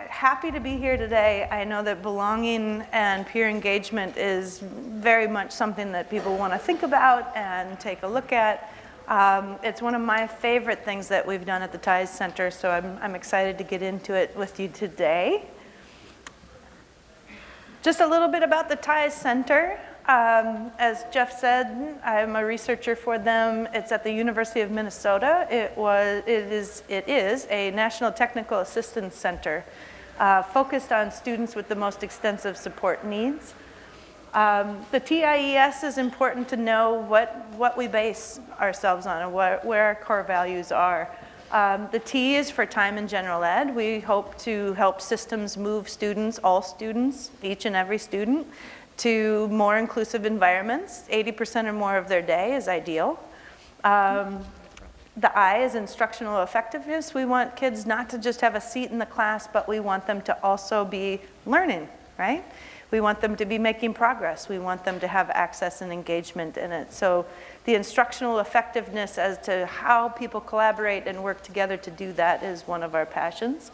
Happy to be here today. I know that belonging and peer engagement is very much something that people want to think about and take a look at. It's one of my favorite things that we've done at the TIES Center, so I'm excited to get into it with you today. Just a little bit about the TIES Center. As Jeff said, I'm a researcher for them. It's at the University of Minnesota. It is a National Technical Assistance Center focused on students with the most extensive support needs. The TIES is important to know what we base ourselves on and where our core values are. The T is for time and general ed. We hope to help systems move students, all students, each and every student, to more inclusive environments. 80% or more of their day is ideal. The I is instructional effectiveness. We want kids not to just have a seat in the class, but we want them to also be learning, right? We want them to be making progress. We want them to have access and engagement in it. So the instructional effectiveness as to how people collaborate and work together to do that is one of our passions.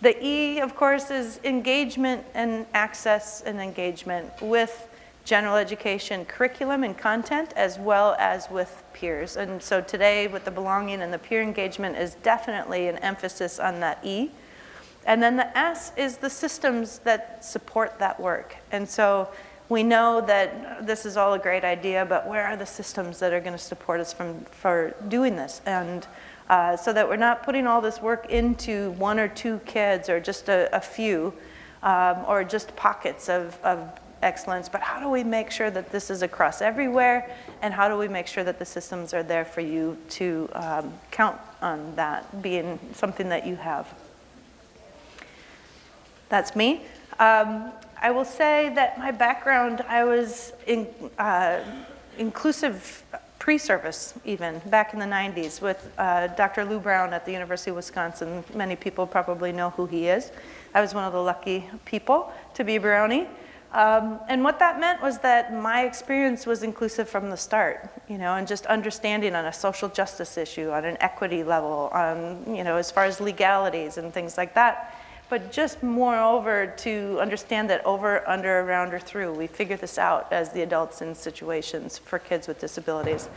The E, of course, is engagement and access and engagement with general education curriculum and content, as well as with peers. And so today, with the belonging and the peer engagement is definitely an emphasis on that E. And then the S is the systems that support that work. And so we know that this is all a great idea, but where are the systems that are going to support us for doing this? And so that we're not putting all this work into one or two kids or just a few or just pockets of excellence, but how do we make sure that this is across everywhere, and how do we make sure that the systems are there for you to count on that being something that you have? That's me. I will say that my background, I was in inclusive pre-service even, back in the 90s with Dr. Lou Brown at the University of Wisconsin. Many people probably know who he is. I was one of the lucky people to be Brownie. And what that meant was that my experience was inclusive from the start, and just understanding on a social justice issue, on an equity level, on, as far as legalities and things like that. But just moreover to understand that over, under, around, or through, we figure this out as the adults in situations for kids with disabilities.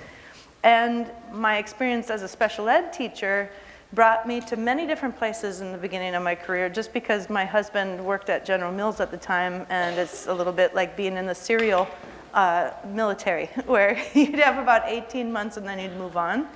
And my experience as a special ed teacher brought me to many different places in the beginning of my career, just because my husband worked at General Mills at the time, and it's a little bit like being in the cereal military, where you'd have about 18 months and then you'd move on.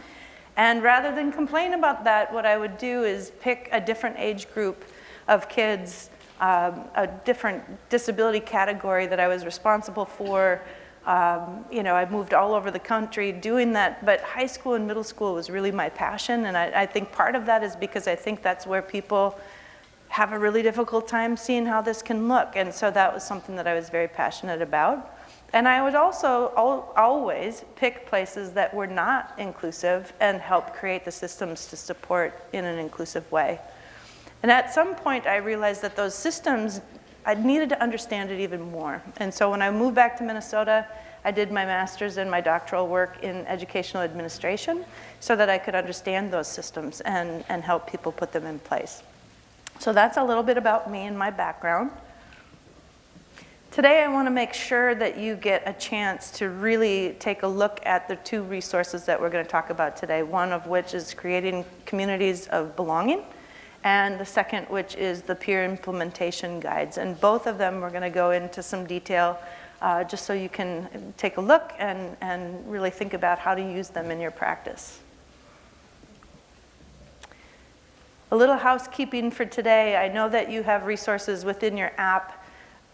And rather than complain about that, what I would do is pick a different age group of kids, a different disability category that I was responsible for. I moved all over the country doing that, but high school and middle school was really my passion, and I think part of that is because I think that's where people have a really difficult time seeing how this can look, and so that was something that I was very passionate about. And I would also always pick places that were not inclusive and help create the systems to support in an inclusive way. And at some point I realized that those systems, I needed to understand it even more. And so when I moved back to Minnesota, I did my master's and my doctoral work in educational administration so that I could understand those systems and help people put them in place. So that's a little bit about me and my background. Today I want to make sure that you get a chance to really take a look at the two resources that we're going to talk about today, one of which is creating communities of belonging, and the second, which is the peer implementation guides. And both of them we're going to go into some detail just so you can take a look and really think about how to use them in your practice. A little housekeeping for today. I know that you have resources within your app.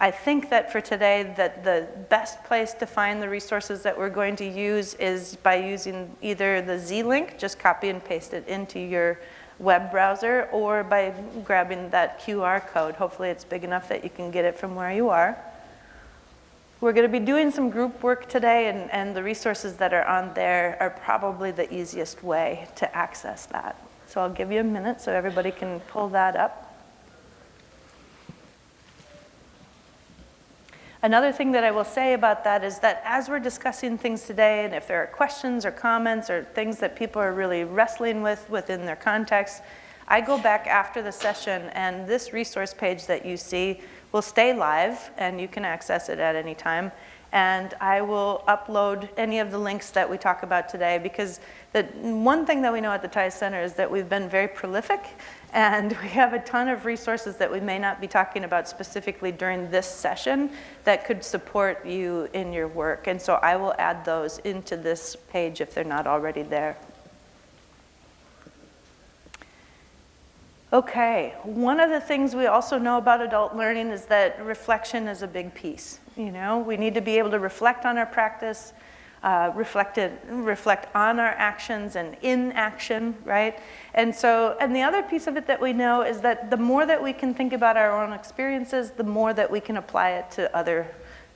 I think that for today that the best place to find the resources that we're going to use is by using either the Z link, just copy and paste it into your web browser, or by grabbing that QR code. Hopefully it's big enough that you can get it from where you are. We're going to be doing some group work today, and the resources that are on there are probably the easiest way to access that. So I'll give you a minute so everybody can pull that up. Another thing that I will say about that is that as we're discussing things today, and if there are questions or comments or things that people are really wrestling with within their context, I go back after the session, and this resource page that you see will stay live, and you can access it at any time. And I will upload any of the links that we talk about today, because the one thing that we know at the TIE Center is that we've been very prolific, and we have a ton of resources that we may not be talking about specifically during this session that could support you in your work. And so I will add those into this page if they're not already there. Okay, one of the things we also know about adult learning is that reflection is a big piece. You know, we need to be able to reflect on our practice, reflect on our actions and inaction, right? And the other piece of it that we know is that the more that we can think about our own experiences, the more that we can apply it to other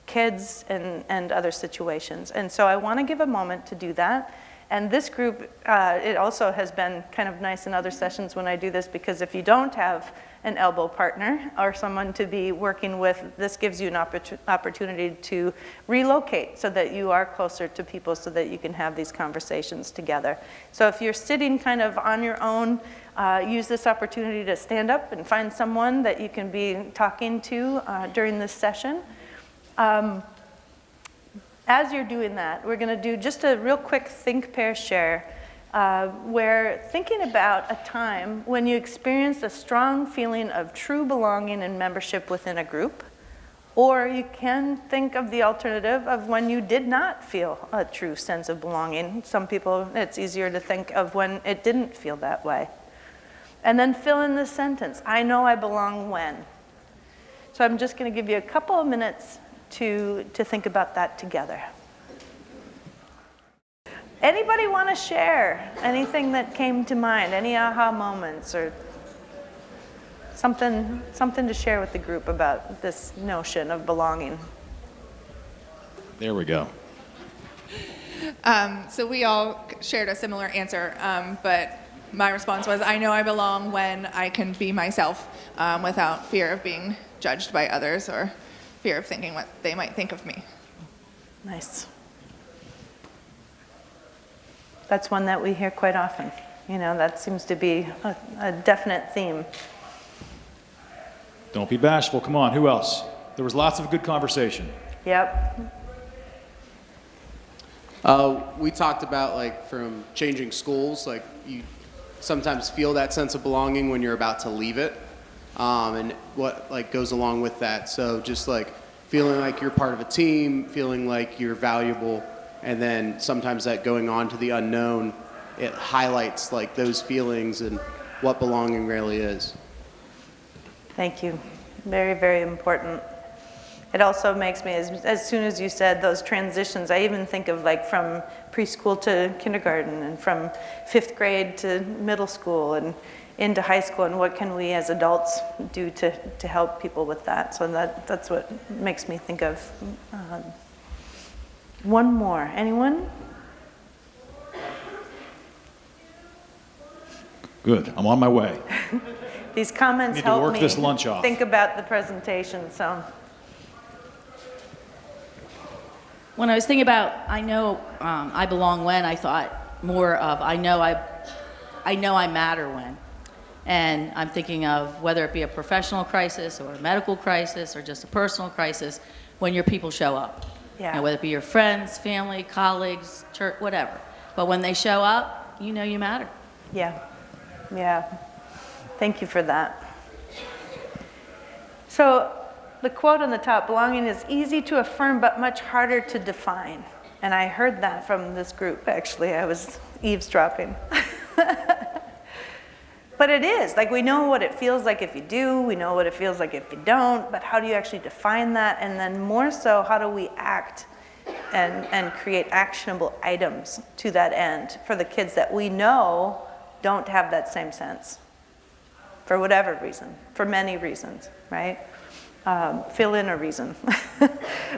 kids and other situations. And so I want to give a moment to do that. And this group, it also has been kind of nice in other sessions when I do this, because if you don't have an elbow partner or someone to be working with, this gives you an opportunity to relocate so that you are closer to people so that you can have these conversations together. So if you're sitting kind of on your own, use this opportunity to stand up and find someone that you can be talking to during this session. As you're doing that, we're going to do just a real quick think, pair, share, where thinking about a time when you experienced a strong feeling of true belonging and membership within a group, or you can think of the alternative of when you did not feel a true sense of belonging. Some people, it's easier to think of when it didn't feel that way. And then fill in this sentence, I know I belong when. So I'm just going to give you a couple of minutes to think about that together. Anybody want to share anything that came to mind? Any aha moments or something to share with the group about this notion of belonging? There we go. So we all shared a similar answer, but my response was, I know I belong when I can be myself without fear of being judged by others or fear of thinking what they might think of me. Nice. That's one that we hear quite often. You know, that seems to be a definite theme. Don't be bashful. Come on, who else? There was lots of good conversation. Yep. We talked about, like, from changing schools, like, you sometimes feel that sense of belonging when you're about to leave it. And what goes along with that. So just feeling like you're part of a team, feeling like you're valuable, and then sometimes that going on to the unknown, it highlights those feelings and what belonging really is. Thank you. Very, very important. It also makes me, as soon as you said those transitions, I even think of from preschool to kindergarten and from 5th grade to middle school and into high school, and what can we as adults do to help people with that. So that's what makes me think of. One more. Anyone? Good. I'm on my way. These comments Need to help work me this lunch off. think about the presentation. So when I was thinking about I know I belong when, I thought more of I know I matter when. And I'm thinking of whether it be a professional crisis or a medical crisis or just a personal crisis, when your people show up. yeah. Whether it be your friends, family, colleagues, church, whatever. But when they show up, you know you matter. Yeah. Yeah. Thank you for that. So the quote on the top, belonging is easy to affirm but much harder to define. And I heard that from this group, actually. I was eavesdropping. But it is, we know what it feels like if you do, we know what it feels like if you don't, but how do you actually define that? And then more so, how do we act and create actionable items to that end for the kids that we know don't have that same sense, for whatever reason, for many reasons, right? Fill in a reason.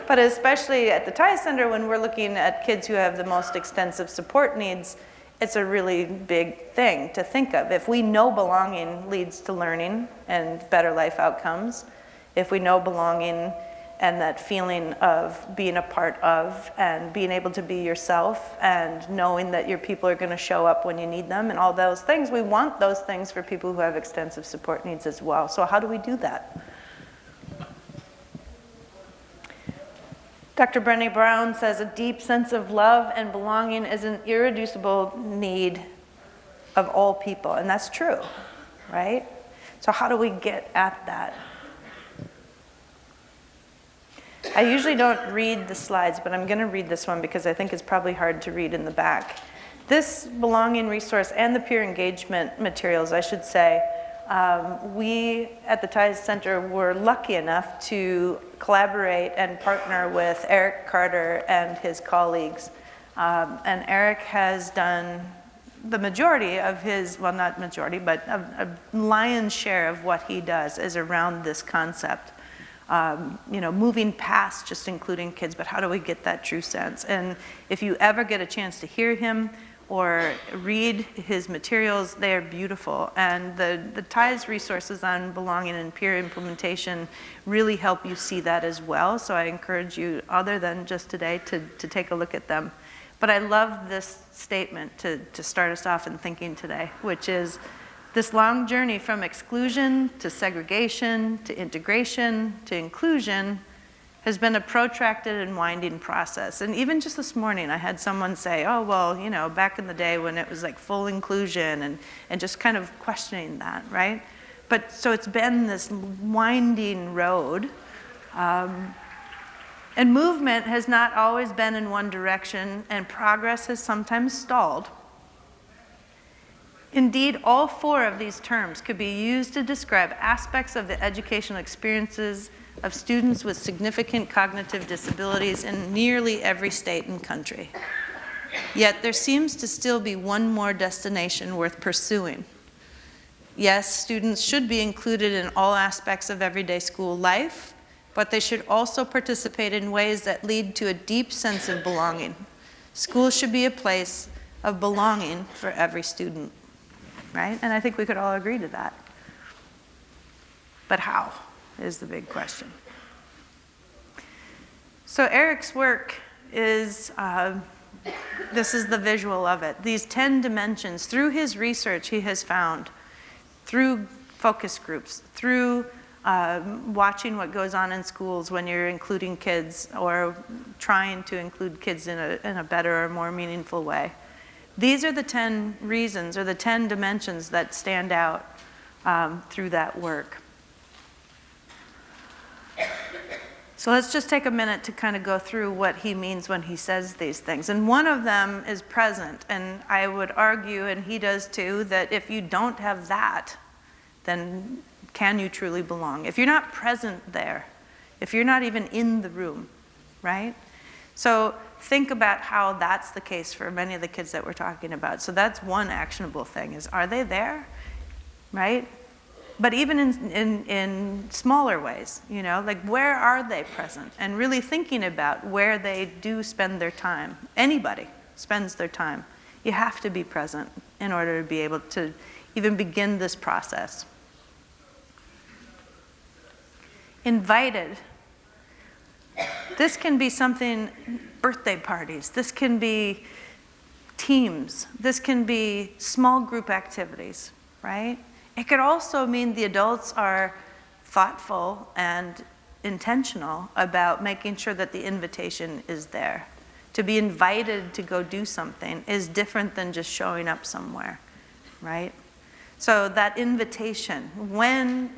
But especially at the TIE Center, when we're looking at kids who have the most extensive support needs, it's a really big thing to think of. If we know belonging leads to learning and better life outcomes, if we know belonging and that feeling of being a part of and being able to be yourself and knowing that your people are going to show up when you need them and all those things. We want those things for people who have extensive support needs as well. So how do we do that? Dr. Brené Brown says a deep sense of love and belonging is an irreducible need of all people, and that's true, right? So how do we get at that? I usually don't read the slides, but I'm going to read this one because I think it's probably hard to read in the back. This belonging resource and the peer engagement materials, I should say, we at the Ties Center were lucky enough to collaborate and partner with Eric Carter and his colleagues. And Eric has done the majority of his, well, not majority, but a lion's share of what he does is around this concept. Moving past just including kids, but how do we get that true sense? And if you ever get a chance to hear him or read his materials, they are beautiful. And the TIES resources on belonging and peer implementation really help you see that as well. So I encourage you, other than just today, to take a look at them. But I love this statement to start us off in thinking today, which is, this long journey from exclusion to segregation to integration to inclusion has been a protracted and winding process. And even just this morning, I had someone say, oh, well, back in the day when it was like full inclusion and just kind of questioning that, right? But so it's been this winding road. And movement has not always been in one direction, and progress has sometimes stalled. Indeed, all four of these terms could be used to describe aspects of the educational experiences of students with significant cognitive disabilities in nearly every state and country. Yet there seems to still be one more destination worth pursuing. Yes, students should be included in all aspects of everyday school life, but they should also participate in ways that lead to a deep sense of belonging. Schools should be a place of belonging for every student. Right? And I think we could all agree to that. But how is the big question. So Eric's work is, this is the visual of it. These 10 dimensions, through his research he has found, through focus groups, through watching what goes on in schools when you're including kids or trying to include kids in a better or more meaningful way. These are the 10 reasons or the 10 dimensions that stand out through that work. So let's just take a minute to kind of go through what he means when he says these things. And one of them is present. And I would argue, and he does too, that if you don't have that, then can you truly belong? If you're not present there, if you're not even in the room, right? So think about how that's the case for many of the kids that we're talking about. So that's one actionable thing is, are they there, right? But even in smaller ways, like where are they present? And really thinking about where they do spend their time. Anybody spends their time. You have to be present in order to be able to even begin this process. Invited. This can be something, birthday parties, this can be teams, this can be small group activities, right? It could also mean the adults are thoughtful and intentional about making sure that the invitation is there. To be invited to go do something is different than just showing up somewhere, right? So that invitation, when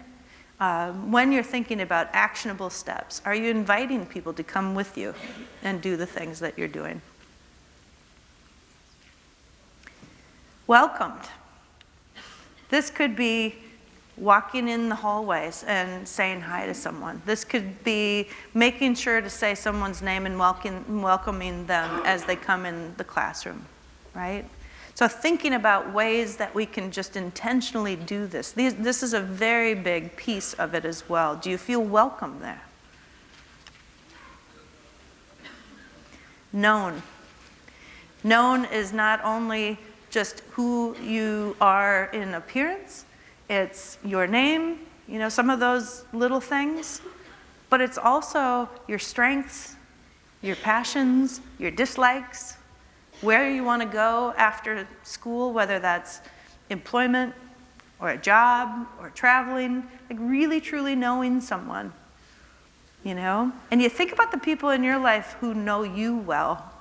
you're thinking about actionable steps, are you inviting people to come with you and do the things that you're doing? Welcomed. This could be walking in the hallways and saying hi to someone. This could be making sure to say someone's name and welcoming them as they come in the classroom, right? So thinking about ways that we can just intentionally do this. This is a very big piece of it as well. Do you feel welcome there? Known. Known is not only just who you are in appearance, it's your name, some of those little things. but it's also your strengths, your passions, your dislikes, where you want to go after school, whether that's employment or a job or traveling, like really truly knowing someone, you know? And you think about the people in your life who know you well.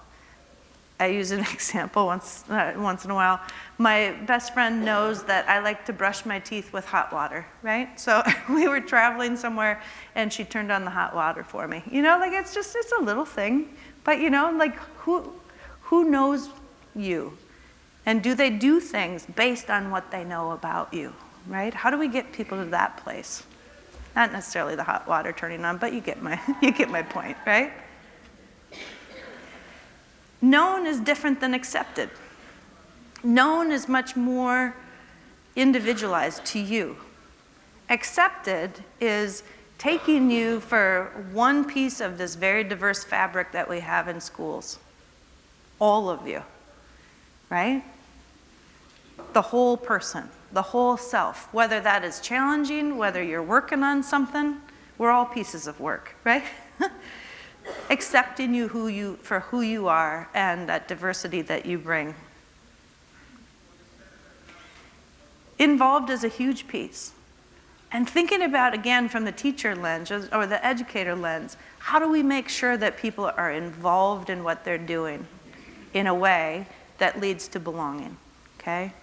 I use an example once in a while. My best friend knows that I like to brush my teeth with hot water, right? So we were traveling somewhere and she turned on the hot water for me. You know, like it's a little thing, but you know, like who knows you? And do they do things based on what they know about you, right? How do we get people to that place? Not necessarily the hot water turning on, but you get my point, right? Known is different than accepted. Known is much more individualized to you. Accepted is taking you for one piece of this very diverse fabric that we have in schools. All of you, right? The whole person, the whole self, whether that is challenging, whether you're working on something, we're all pieces of work, right? Accepting you for who you are and that diversity that you bring. Involved is a huge piece. And thinking about, again, from the teacher lens or the educator lens, how do we make sure that people are involved in what they're doing in a way that leads to belonging, okay?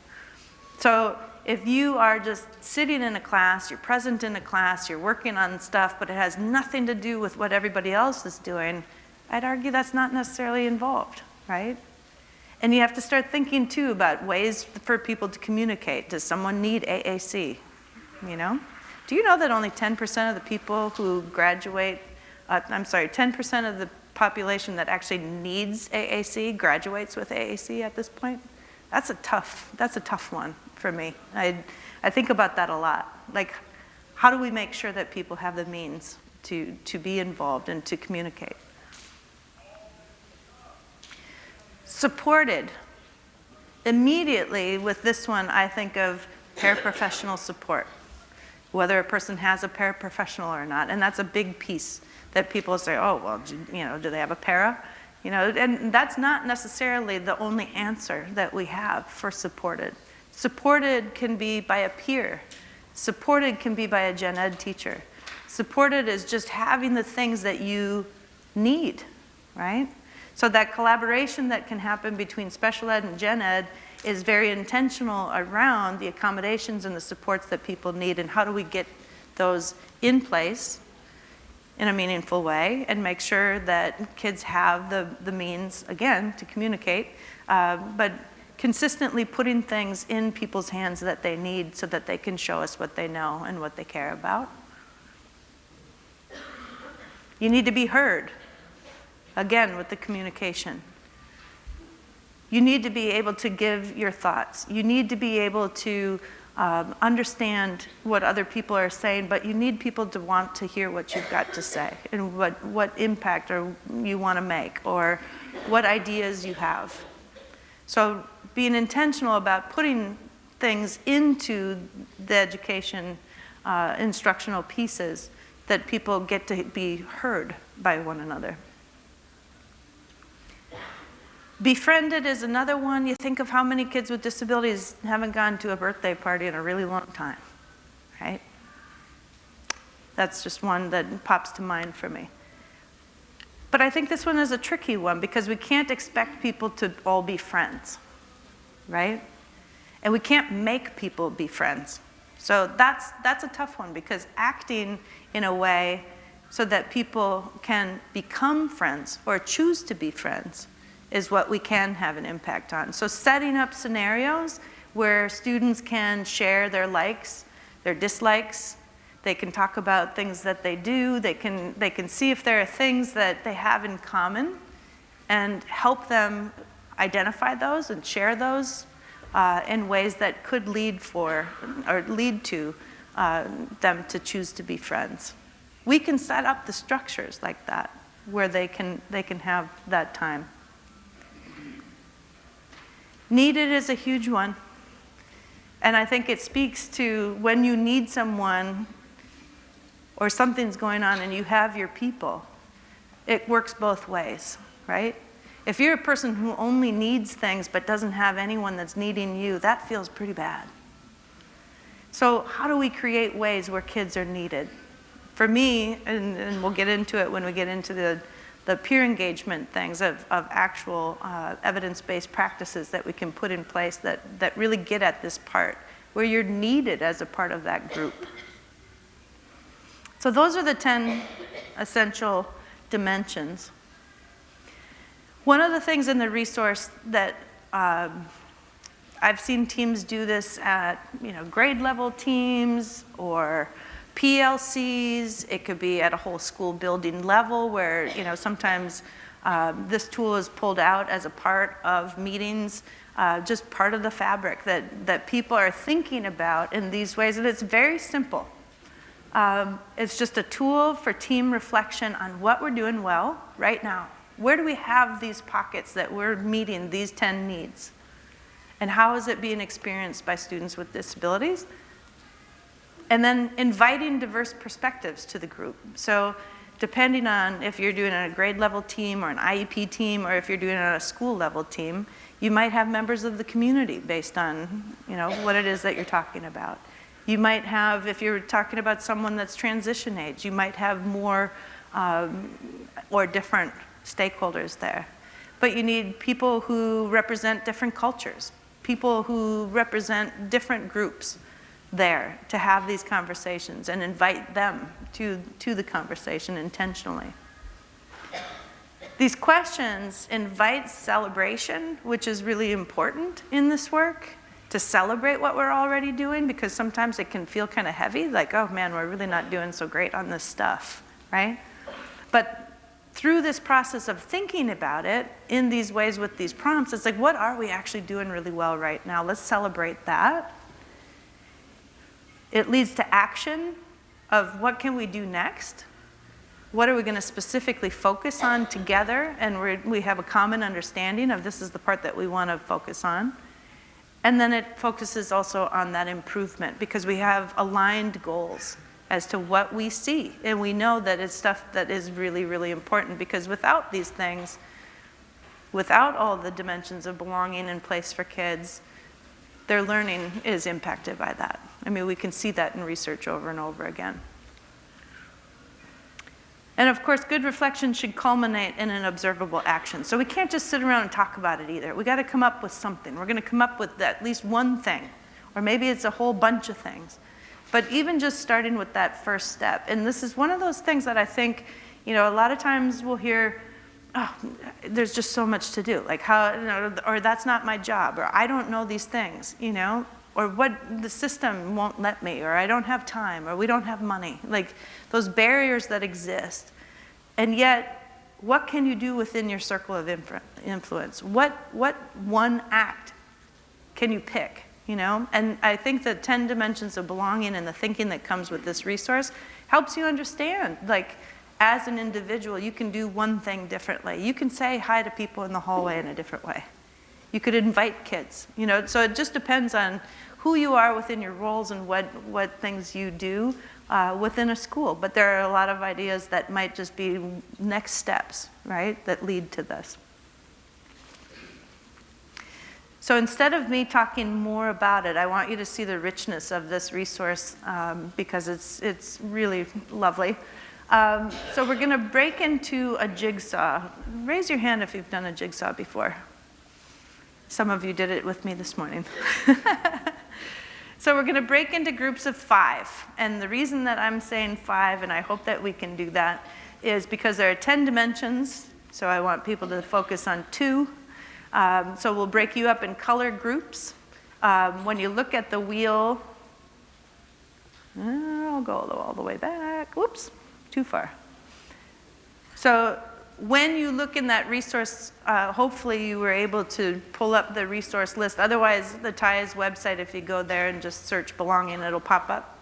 So if you are just sitting in a class, you're present in a class, you're working on stuff, but it has nothing to do with what everybody else is doing, I'd argue that's not necessarily involved, right? And you have to start thinking, too, about ways for people to communicate. Does someone need AAC, you know? Do you know that only 10% of the people who graduate, 10% of the population that actually needs AAC graduates with AAC at this point? That's a tough one for me. I think about that a lot. Like, how do we make sure that people have the means to be involved and to communicate? Supported. Immediately with this one, I think of paraprofessional support, whether a person has a paraprofessional or not. And that's a big piece that people say, oh, well, you know, do they have a para? You know, and that's not necessarily the only answer that we have for supported. Supported can be by a peer. Supported can be by a gen ed teacher. Supported is just having the things that you need, right? So that collaboration that can happen between special ed and gen ed is very intentional around the accommodations and the supports that people need, and how do we get those in place in a meaningful way and make sure that kids have the means, again, to communicate, but consistently putting things in people's hands that they need so that they can show us what they know and what they care about. You need to be heard, again, with the communication. You need to be able to give your thoughts. You need to be able to understand what other people are saying, but you need people to want to hear what you've got to say and what impact you want to make or what ideas you have. So being intentional about putting things into the education instructional pieces that people get to be heard by one another. Befriended is another one. You think of how many kids with disabilities haven't gone to a birthday party in a really long time, right? That's just one that pops to mind for me. But I think this one is a tricky one because we can't expect people to all be friends, right? And we can't make people be friends. So that's a tough one because acting in a way so that people can become friends or choose to be friends is what we can have an impact on. So setting up scenarios where students can share their likes, their dislikes, they can talk about things that they do, they can see if there are things that they have in common and help them identify those and share those in ways that could lead to them to choose to be friends. We can set up the structures like that where they can have that time. Needed is a huge one. And I think it speaks to when you need someone, or something's going on and you have your people, it works both ways, right? If you're a person who only needs things but doesn't have anyone that's needing you, that feels pretty bad. So how do we create ways where kids are needed? For me, and we'll get into it when we get into the peer engagement things of actual evidence-based practices that we can put in place that really get at this part, where you're needed as a part of that group. So those are the 10 essential dimensions. One of the things in the resource that I've seen teams do this at, grade level teams or PLCs. It could be at a whole school building level where, sometimes this tool is pulled out as a part of meetings, just part of the fabric that people are thinking about in these ways. And it's very simple. It's just a tool for team reflection on what we're doing well right now. Where do we have these pockets that we're meeting these 10 needs? And how is it being experienced by students with disabilities? And then inviting diverse perspectives to the group. So depending on if you're doing it on a grade level team or an IEP team, or if you're doing it on a school level team, you might have members of the community based on what it is that you're talking about. You might have, if you're talking about someone that's transition age, you might have more or different stakeholders there. But you need people who represent different cultures, people who represent different groups there to have these conversations and invite them to the conversation intentionally. These questions invite celebration, which is really important in this work, to celebrate what we're already doing, because sometimes it can feel kind of heavy, like, oh man, we're really not doing so great on this stuff, right? But through this process of thinking about it in these ways with these prompts, it's like, what are we actually doing really well right now? Let's celebrate that. It leads to action of what can we do next? What are we going to specifically focus on together? And we have a common understanding of this is the part that we want to focus on. And then it focuses also on that improvement, because we have aligned goals as to what we see. And we know that it's stuff that is really, really important, because without these things, without all the dimensions of belonging in place for kids, their learning is impacted by that. I mean, we can see that in research over and over again. And of course, good reflection should culminate in an observable action. So we can't just sit around and talk about it either. We got to come up with something. We're going to come up with at least one thing, or maybe it's a whole bunch of things. But even just starting with that first step, and this is one of those things that I think, a lot of times we'll hear, oh, there's just so much to do, like how, or that's not my job, or I don't know these things, or what the system won't let me, or I don't have time, or we don't have money, like those barriers that exist. And yet, what can you do within your circle of influence? What one act can you pick? And I think the 10 dimensions of belonging and the thinking that comes with this resource helps you understand, like, as an individual, you can do one thing differently. You can say hi to people in the hallway in a different way. You could invite kids, so it just depends on who you are within your roles and what things you do within a school. But there are a lot of ideas that might just be next steps, right, that lead to this. So instead of me talking more about it, I want you to see the richness of this resource because it's really lovely. So we're going to break into a jigsaw. Raise your hand if you've done a jigsaw before. Some of you did it with me this morning. So we're going to break into groups of 5. And the reason that I'm saying 5, and I hope that we can do that, is because there are 10 dimensions. So I want people to focus on 2. So we'll break you up in color groups. When you look at the wheel, I'll go all the way back. Whoops, too far. So when you look in that resource, hopefully you were able to pull up the resource list. Otherwise, the TIA's website, if you go there and just search belonging, it'll pop up.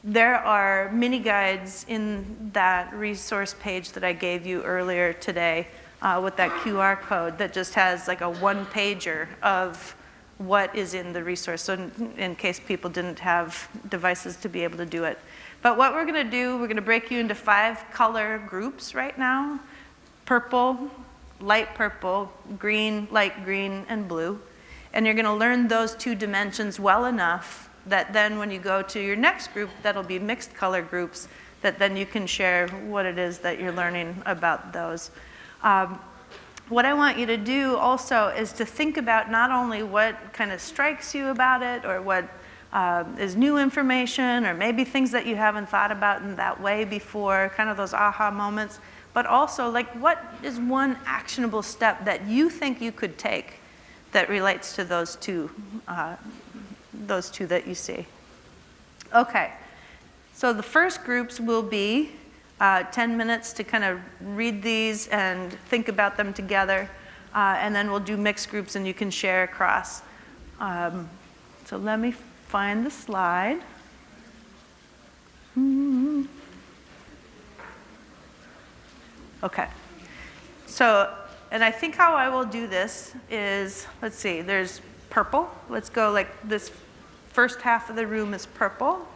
There are mini guides in that resource page that I gave you earlier today with that QR code that just has like a one-pager of what is in the resource, so in case people didn't have devices to be able to do it. But what we're going to do, we're going to break you into 5 color groups right now: purple, light purple, green, light green, and blue. And you're going to learn those 2 dimensions well enough that then when you go to your next group, that'll be mixed color groups, that then you can share what it is that you're learning about those. What I want you to do also is to think about not only what kind of strikes you about it, or what is new information, or maybe things that you haven't thought about in that way before, kind of those aha moments, but also like what is one actionable step that you think you could take that relates to those two that you see. Okay, so the first groups will be 10 minutes to kind of read these and think about them together, and then we'll do mixed groups and you can share across. So let me find the slide. Okay, so, and I think how I will do this is, let's see, there's purple. Let's go like this first half of the room is purple.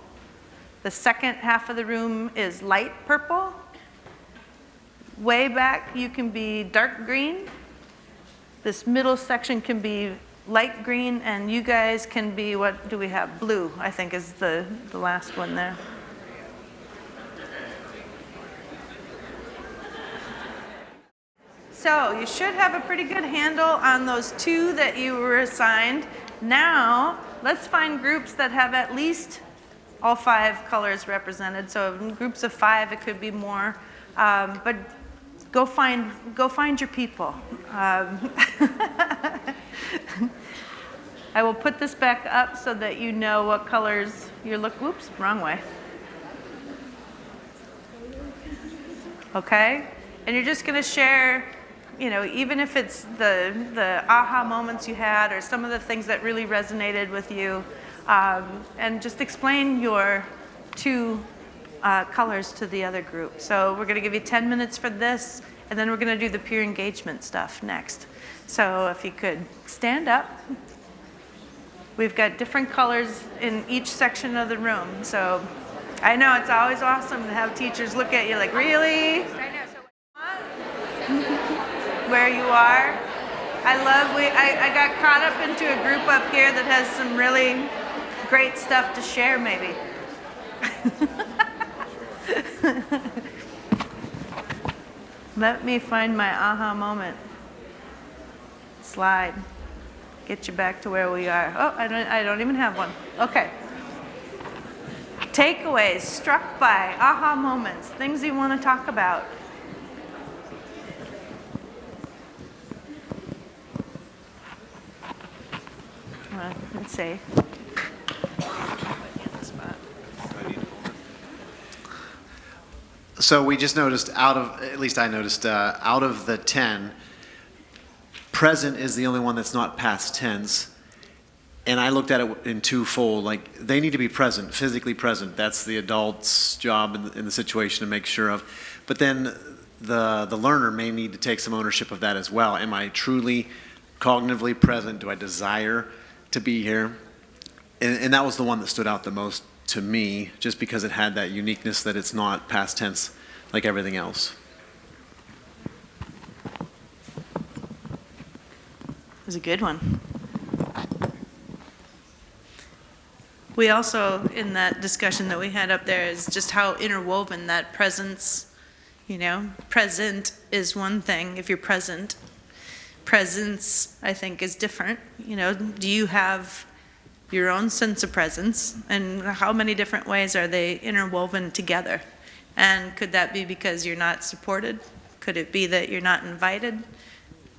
The second half of the room is light purple. Way back, you can be dark green. This middle section can be light green, and you guys can be, what do we have? Blue, I think, is the last one there. So you should have a pretty good handle on those 2 that you were assigned. Now, let's find groups that have at least all 5 colors represented. So in groups of 5, it could be more. But go find your people. I will put this back up so that you know what colors you're looking. Oops, wrong way. Okay? And you're just going to share, you know, even if it's the aha moments you had or some of the things that really resonated with you, and just explain your 2 colors to the other group. So we're going to give you 10 minutes for this, and then we're going to do the peer engagement stuff next. So if you could stand up. We've got different colors in each section of the room. So I know it's always awesome to have teachers look at you like, really? I know. So where you are. I got caught up into a group up here that has some really great stuff to share, maybe. Let me find my aha moment. Slide. Get you back to where we are. Oh, I don't even have one. Okay. Takeaways, struck by, aha moments, things you want to talk about. Let's see. So we just noticed at least I noticed, out of the 10, present is the only one that's not past tense. And I looked at it in twofold, like they need to be present, physically present. That's the adult's job in the situation to make sure of. But then the learner may need to take some ownership of that as well. Am I truly cognitively present? Do I desire to be here? And that was the one that stood out the most to me, just because it had that uniqueness that it's not past tense like everything else. It was a good one. We also, in that discussion that we had up there, is just how interwoven that presence, you know, present is one thing if you're present. Presence, I think, is different. You know, do you have your own sense of presence, and how many different ways are they interwoven together? And could that be because you're not supported? Could it be that you're not invited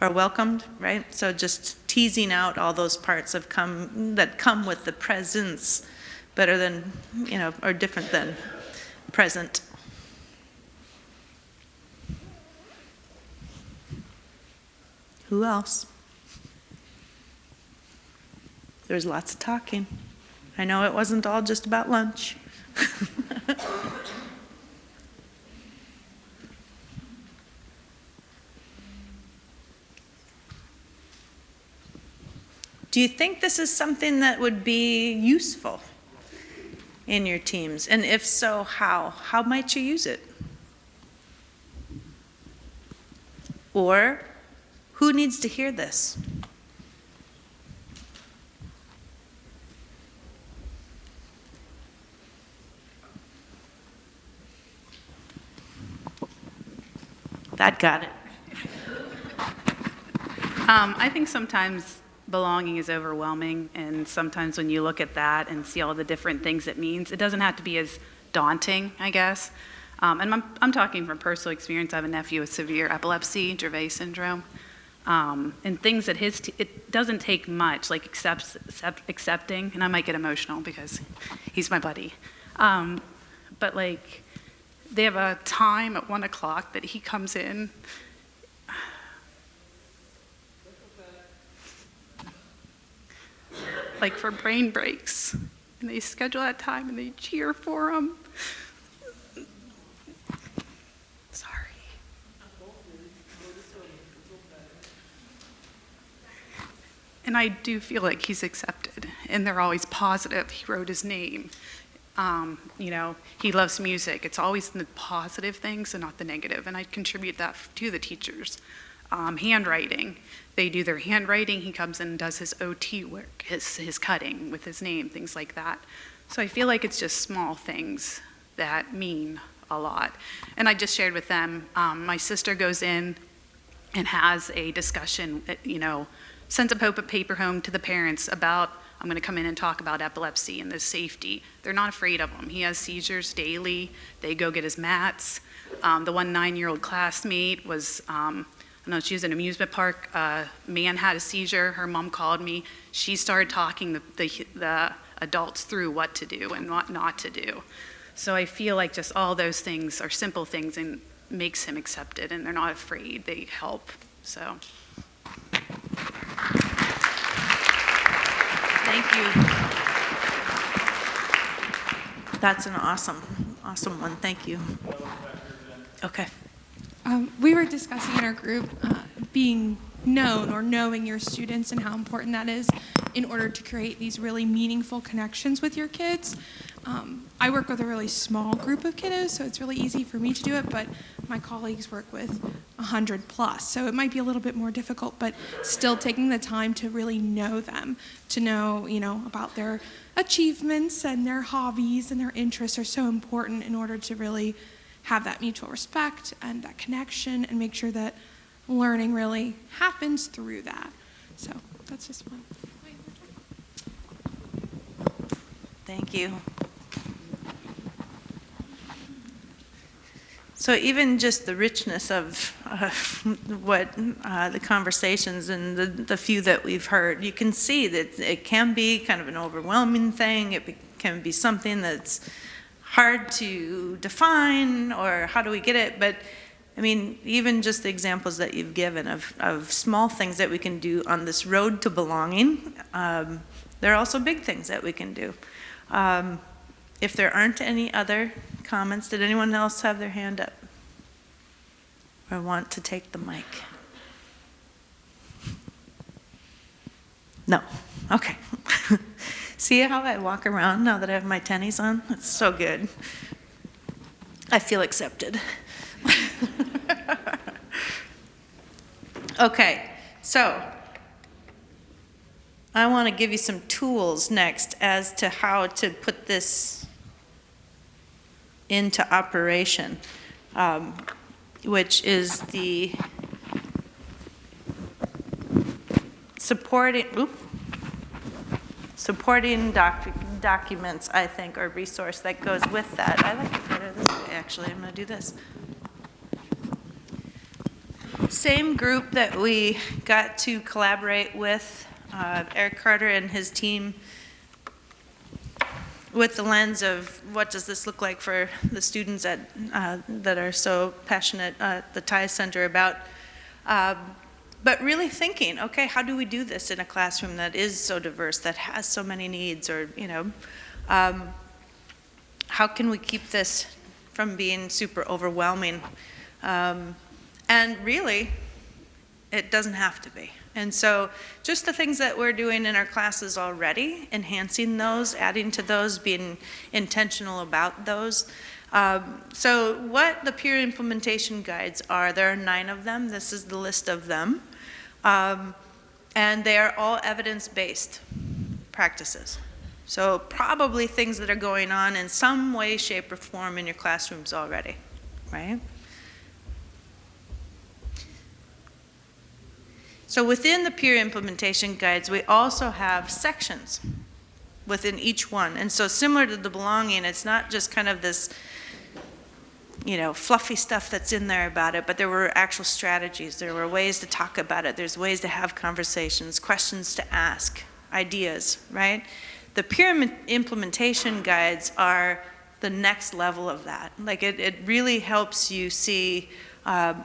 or welcomed, right? So just teasing out all those parts that come with the presence, better than, you know, or different than present. Who else? There's lots of talking. I know it wasn't all just about lunch. Do you think this is something that would be useful in your teams? And if so, how? How might you use it? Or who needs to hear this? That got it. I think sometimes belonging is overwhelming, and sometimes when you look at that and see all the different things it means, it doesn't have to be as daunting, I guess. And I'm talking from personal experience. I have a nephew with severe epilepsy, Dravet syndrome, and things that it doesn't take much, like accepting, and I might get emotional because he's my buddy. But like, they have a time at 1 o'clock that he comes in. Like for brain breaks, and they schedule that time and they cheer for him. Sorry. And I do feel like he's accepted, and they're always positive. He wrote his name. You know, he loves music. It's always the positive things and not the negative, and I contribute that to the teachers. Handwriting. They do their handwriting. He comes in and does his OT work, his cutting with his name, things like that. So I feel like it's just small things that mean a lot. And I just shared with them, my sister goes in and has a discussion, you know, sends a paper home to the parents about, I'm going to come in and talk about epilepsy and the safety. They're not afraid of him. He has seizures daily. They go get his mats. The one 9-year-old classmate was, I know she was in an amusement park. Man had a seizure. Her mom called me. She started talking the adults through what to do and what not to do. So I feel like just all those things are simple things and makes him accepted, and they're not afraid. They help. So. Thank you. That's an awesome one. Thank you. Okay. We were discussing in our group being known or knowing your students and how important that is in order to create these really meaningful connections with your kids. I work with a really small group of kiddos, so it's really easy for me to do it, but my colleagues work with 100 plus, so it might be a little bit more difficult, but still taking the time to really know them, to know, you know, about their achievements and their hobbies and their interests are so important in order to really have that mutual respect and that connection and make sure that learning really happens through that. So that's just one. Thank you. So even just the richness of what the conversations and the few that we've heard, you can see that it can be kind of an overwhelming thing. It can be something that's hard to define, or how do we get it? But I mean, even just the examples that you've given of small things that we can do on this road to belonging, there are also big things that we can do. If there aren't any other comments, did anyone else have their hand up or want to take the mic? No. Okay. See how I walk around now that I have my tennies on? It's so good. I feel accepted. Okay, so I want to give you some tools next as to how to put this into operation, which is the supporting documents, I think, or resource that goes with that. I like it better this way, actually. I'm going to do this. Same group that we got to collaborate with, Eric Carter and his team, with the lens of what does this look like for the students that are so passionate at the TIE Center about, but really thinking, okay, how do we do this in a classroom that is so diverse, that has so many needs, or, you know, how can we keep this from being super overwhelming? And really, It doesn't have to be. And so just the things that we're doing in our classes already, enhancing those, adding to those, being intentional about those. So what the peer implementation guides are, there are 9 of them. This is the list of them. And they are all evidence-based practices. So probably things that are going on in some way, shape, or form in your classrooms already, right? So within the peer implementation guides, we also have sections within each one. And so similar to the belonging, it's not just kind of this, fluffy stuff that's in there about it, but there were actual strategies. There were ways to talk about it. There's ways to have conversations, questions to ask, ideas, right? The peer implementation guides are the next level of that. Like it really helps you see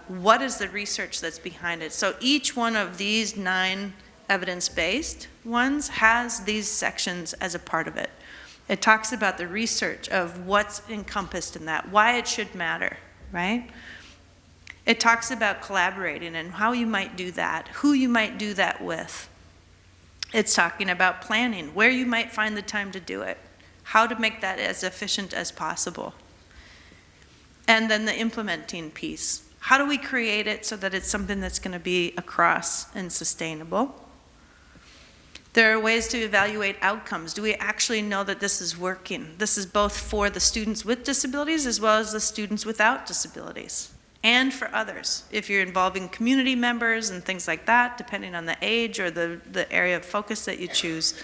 what is the research that's behind it. So each one of these 9 evidence-based ones has these sections as a part of it. It talks about the research of what's encompassed in that, why it should matter, right? It talks about collaborating and how you might do that, who you might do that with. It's talking about planning, where you might find the time to do it, how to make that as efficient as possible. And then the implementing piece. How do we create it so that it's something that's going to be across and sustainable? There are ways to evaluate outcomes. Do we actually know that this is working? This is both for the students with disabilities as well as the students without disabilities, and for others. If you're involving community members and things like that, depending on the age or the area of focus that you choose.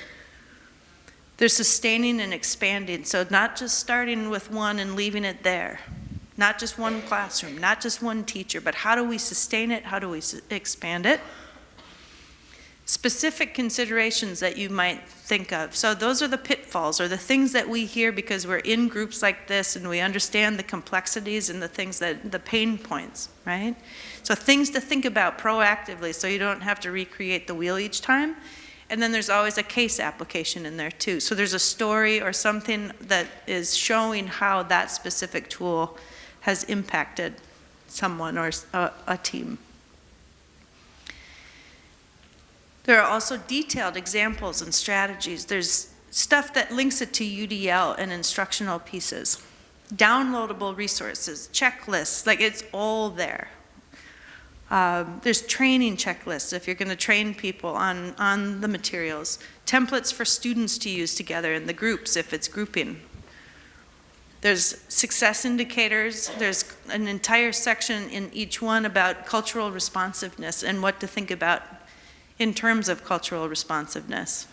There's sustaining and expanding. So not just starting with one and leaving it there. Not just one classroom, not just one teacher, but how do we sustain it? How do we expand it? Specific considerations that you might think of. So those are the pitfalls or the things that we hear because we're in groups like this and we understand the complexities and the things that, the pain points, right? So things to think about proactively so you don't have to recreate the wheel each time. And then there's always a case application in there too. So there's a story or something that is showing how that specific tool has impacted someone or a team. There are also detailed examples and strategies. There's stuff that links it to UDL and instructional pieces. Downloadable resources, checklists, like it's all there. There's training checklists if you're going to train people on the materials. Templates for students to use together in the groups if it's grouping. There's success indicators. There's an entire section in each one about cultural responsiveness and what to think about in terms of cultural responsiveness.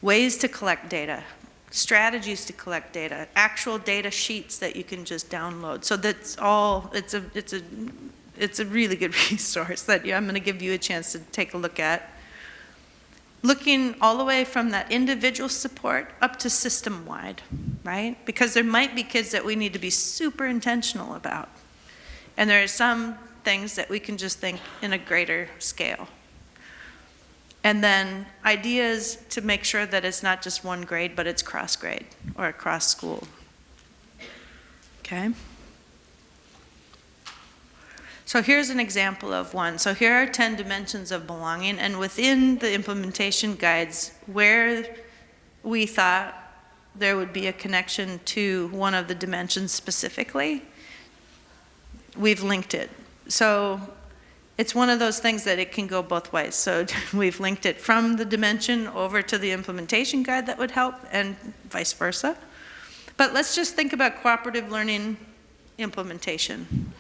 Ways to collect data, strategies to collect data, actual data sheets that you can just download. So that's all, it's a really good resource that I'm going to give you a chance to take a look at. Looking all the way from that individual support up to system-wide, right? Because there might be kids that we need to be super intentional about. And there are some things that we can just think in a greater scale. And then ideas to make sure that it's not just one grade, but it's cross-grade or across school. Okay? So here's an example of one. So here are 10 dimensions of belonging, and within the implementation guides, where we thought there would be a connection to one of the dimensions specifically, we've linked it. So it's one of those things that it can go both ways. So we've linked it from the dimension over to the implementation guide that would help, and vice versa. But let's just think about cooperative learning implementation.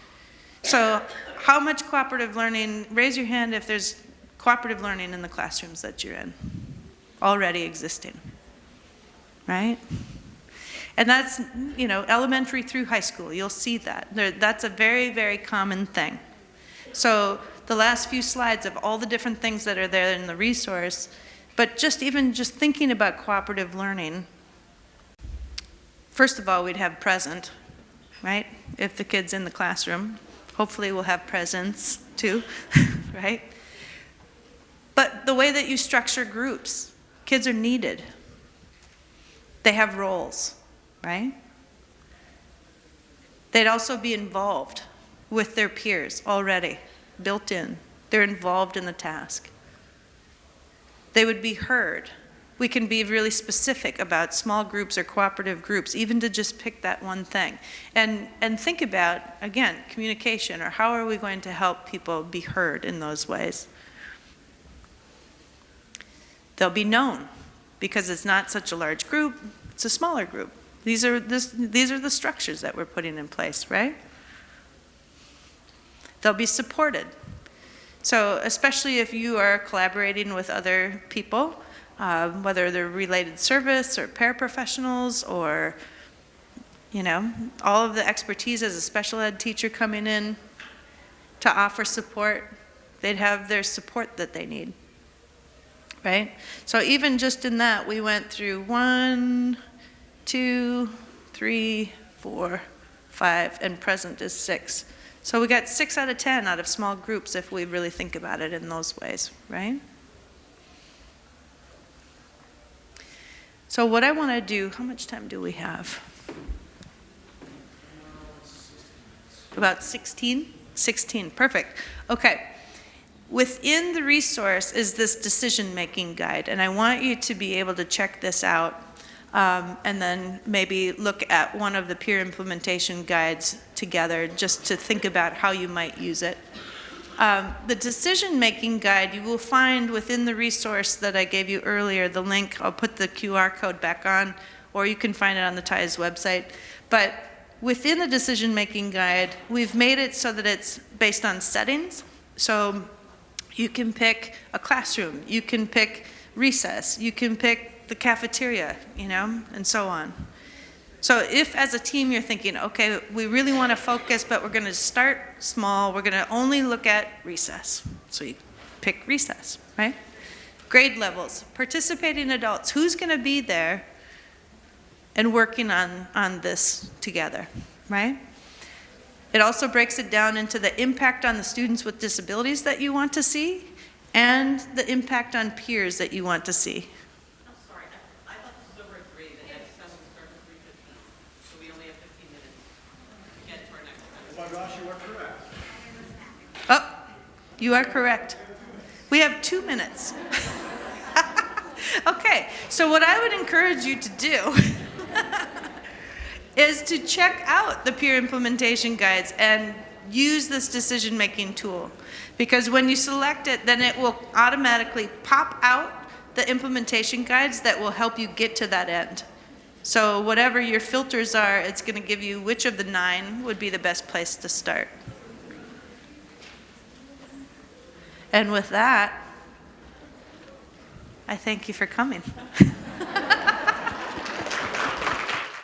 So how much cooperative learning, raise your hand if there's cooperative learning in the classrooms that you're in, already existing, right? And that's, elementary through high school, you'll see that. That's a very, very common thing. So the last few slides of all the different things that are there in the resource, but just thinking about cooperative learning, first of all, we'd have present, right? If the kid's in the classroom. Hopefully we'll have presence too, right? But the way that you structure groups, kids are needed. They have roles, right? They'd also be involved with their peers already. built in. They're involved in the task. They would be heard. We can be really specific about small groups or cooperative groups, even to just pick that one thing. And think about, again, communication, or how are we going to help people be heard in those ways? They'll be known, because it's not such a large group, it's a smaller group. These are the structures that we're putting in place, right? They'll be supported. So especially if you are collaborating with other people, whether they're related service or paraprofessionals or, all of the expertise as a special ed teacher coming in to offer support, they'd have their support that they need, right? So even just in that, we went through 1, 2, 3, 4, 5, and present is 6. So we got 6 out of 10 out of small groups if we really think about it in those ways, right? So what I want to do, how much time do we have? About 16? 16, perfect. Okay. Within the resource is this decision-making guide, and I want you to be able to check this out and then maybe look at one of the peer implementation guides together just to think about how you might use it. The decision-making guide you will find within the resource that I gave you earlier, the link, I'll put the QR code back on, or you can find it on the TIES website. But within the decision-making guide, we've made it so that it's based on settings. So you can pick a classroom, you can pick recess, you can pick the cafeteria, and so on. So if as a team you're thinking, okay, we really want to focus, but we're going to start small, we're going to only look at recess. So you pick recess, right? Grade levels, participating adults, who's going to be there and working on this together, right? It also breaks it down into the impact on the students with disabilities that you want to see and the impact on peers that you want to see. I'm sorry, I thought this was over at 3. The next session starts at 3:15, so we only have 15 minutes to get to our next session. Oh my gosh, you are correct. Oh, you are correct. We have 2 minutes. Okay, so what I would encourage you to do is to check out the peer implementation guides and use this decision-making tool. Because when you select it, then it will automatically pop out the implementation guides that will help you get to that end. So whatever your filters are, it's going to give you which of the 9 would be the best place to start. And with that, I thank you for coming.